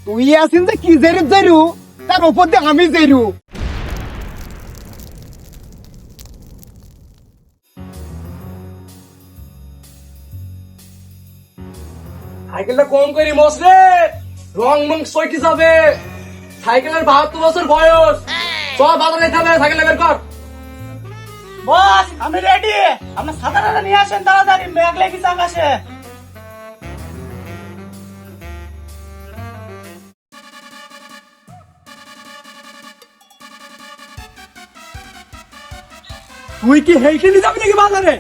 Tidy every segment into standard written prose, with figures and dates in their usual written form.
তুই আসিন যে কি জেরু জেরু তার উপর দিয়ে আমি জেরু। সাইকেলটা কম করি মশরে, রং মং সইটি যাবে। সাইকেলের 72 বছর বয়স, সব বাজারে যাবে। সাইকেল বের কর। বস আমি রেডি, আপনার সাদাটা নিয়ে আসেন তাড়াতাড়ি, মেঘ লেগেছে আকাশে। তুই কি হেঁটে নিয়ে যাবি নাকি বাজারে?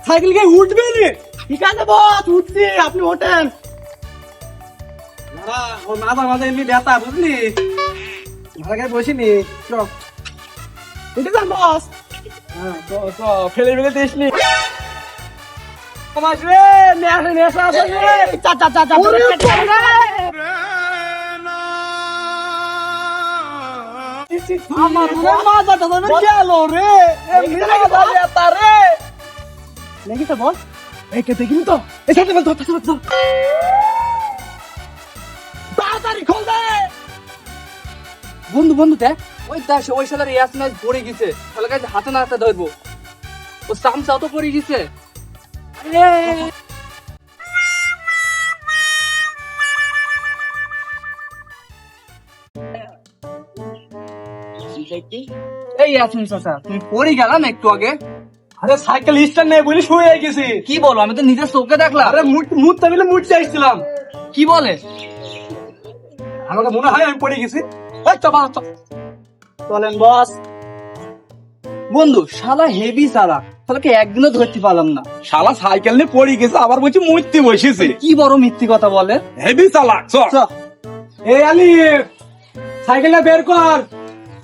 সাইকেল কে উঠবে রে? ঠিক আছে বস, উঠছি, আপনি ওঠেন। না, ও মাথা মাথা এমনি ব্যথা, বুঝলি? ভাড়া বসিনি, চ। উঠে যান বস। হ্যাঁ, চ, চ, ফেলে ফেলে দিসনি। সমাজ রে, নেশা নেশা আছে রে। চা চা চা চা। আমার মাথাটা তো গেল রে, এমনি মাথা ব্যথা রে। লেগেছে বস। একে দেখিনি তো, এই সাথে বল, ধর ধর ধর। তাড়াতাড়ি খোল দে। বন্ধু বন্ধু দেখ, ওই দেখ ওই শালার ইয়াসমিন পড়ে গেছে। শালা কাছে হাতে না হাতে ধরবো, ও সামসাও তো পড়ে গেছে। এই ইয়াসমিন চাচা, তুমি পড়ে গেলা না একটু আগে? আরে সাইকেল স্ট্যান্ড নেই বলে শুয়ে গেছি। কি বলো, আমি তো নিজের চোখে দেখলাম। আরে মুট মিলে মুট চাইছিলাম। কি বলে? আমাকে মনে হয় আমি পড়ে গেছি। চলেন বস। বন্ধু শালা হেভি চালা, শালাকে একদিনও ধরতে পারলাম না। শালা সাইকেল নিয়ে পড়ে গেছে, আবার বলছি মরতে বসেছে। কি বড় মিথ্যি কথা বলে। হেভি চালা। এই আলি, সাইকেলটা বের কর।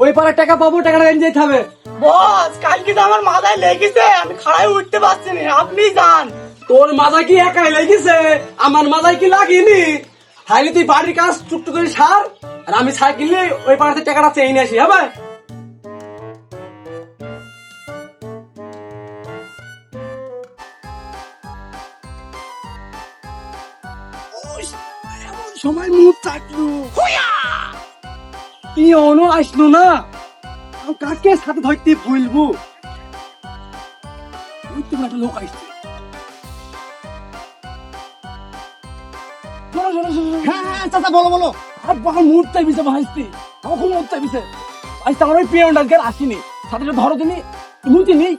ওই পারে টাকা পাবো, টাকাটা এনে যেতে হবে। বস কালকে তো আমার মাথায় লেগেছে, আমি খাড়াই উঠতে পারছি না, আপনি যান। তোর মাথায় কি একাই লেগেছে? আমার মাথায় কি লাগেনি? তাইলে তুই বাড়ির কাজ টুকটুক করে সার, আর আমি সাইকেল নিয়ে ওই পাড়াতে টাকাটা চেয়ে নিয়ে আসি। হবে? এমন সময় মুখ থাকলো, কি অনো আসলো না, কাকে সাথে ধরতে ভুলবো। ওই তো একটা লোক আসছে। হ্যাঁ হ্যাঁ চাচা বলো বলো। আর বাবার মুহূর্তে বিছে ভাইস্তি, আমার খুব মুহূর্তে বিছে ভাইস্তি। আমার ওই পিয়নটা আজকে আসিনি, সাথে ধরো তিনি বুঝিনি।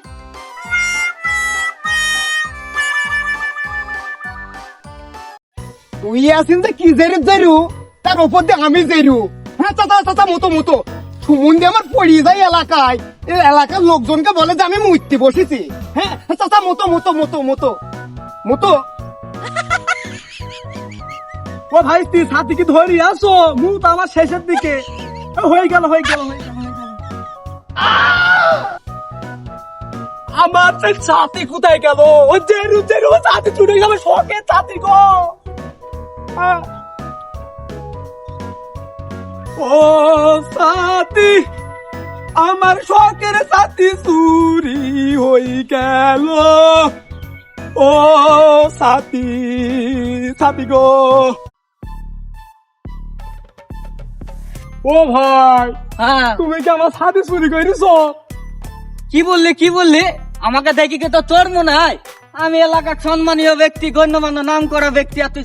তুই আসিন যে কি জেরু জেরু তার উপর দিয়ে আমি জেরু। হ্যাঁ চাচা চাচা মতো মতো সুমন্দি আমার পড়িয়ে যায় এলাকায়, এই এলাকার লোকজনকে বলে যে আমি মুইতে বসেছি। হ্যাঁ চাচা মতো মতো মতো মতো মতো। ও ভাইস্তি সাথে কি ধরি আসো, মুখ আমার শেষের দিকে। হয়ে গেল হয়ে গেল হয়ে গেল হয়ে গেল। আমার ছাতি কোথায় গেল? ও জেরু জেরু ছাতি ছুটে গেল, শখের ছাতি গো। ও সাথী, আমার শখের সাথী চুরি হয়ে গেল। ও সাথী, সাথী গো। ও ভাই, হ্যাঁ তুমি কি আমার সাথে চুরি করেছ? কি বললি কি বললি? আমাকে দেখি কি তো তোর মনে হয় আমি এলাকার সম্মানীয় ব্যক্তি, গণ্যমান্য নাম করা ব্যক্তি, আর তুই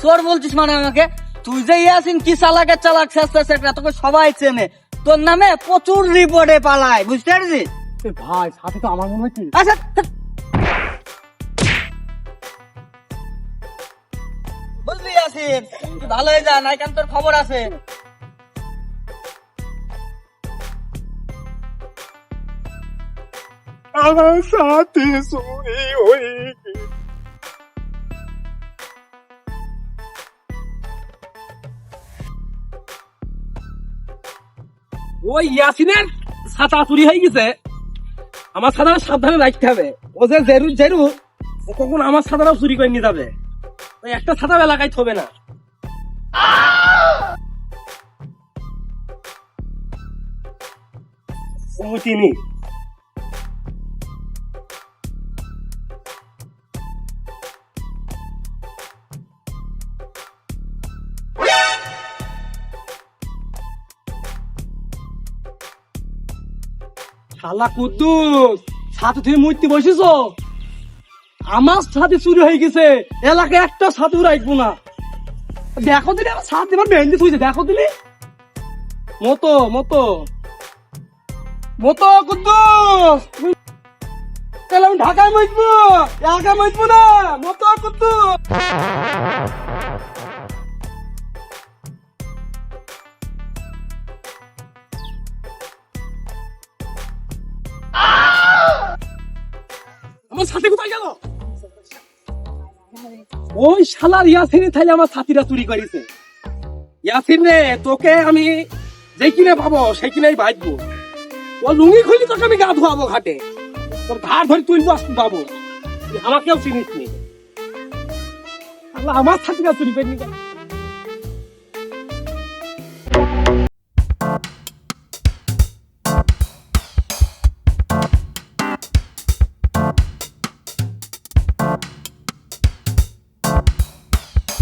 চোর বলছিস মানে আমাকে? তুই যে ইয়াসিন কি চালাকের চালাক শেষটা সেটা তোকে সবাই চেনে, তোর নামে প্রচুর রিপোর্টে পালায়, বুঝতে পারছিস? ভাই সাথে তো আমার মনে হয় কি। আচ্ছা বুঝলি ইয়াসিন, তুই ভালো হয়ে যা, নাই কেন তোর খবর আছে। আমার সাথে চুরি হয়ে গেল। ওই ইয়াসিনের ছাতা চুরি হয়ে গেছে। আমার ছাতাটা সাবধানে রাখতে হবে। ও যে জেরু জেরু, ও কখন আমার ছাতাটাও চুরি করে নিয়ে যাবে। ওই একটা ছাতা এলাকায় থবে না। ও চিনি। শালা কুদ্দুস ছাতু তুমি মূর্তি বসেছ, আমার ছাতি চুরি হয়ে গেছে, এলাকায় একটা ছাতু রাখবো না। দেখো দিলে আমার ছাদ আমার বেঞ্চে থুইছে, দেখো দিলে মতো মতো মতো কুদ্দুস, তাহলে আমি ঢাকায় মজবো, এলাকায় মজবো না, মতো কুদ্দুস। আমার ছাতি কোথায় গেল? ওই শালার ইয়াসিনের থাইলে আমার ছাতিরা চুরি করেছে। ইয়াসিন রে, তোকে আমি যে কিনে পাবো সেই কিনেই বাঁচবো। ও লুঙ্গি খুলি তোকে আমি গা ধোয়াবো ঘাটে, তোর ঘাট ধরে তুলবো আসতে পাবো। আমাকেও চিনিস নি, আমার ছাতিরা চুরি করিনি।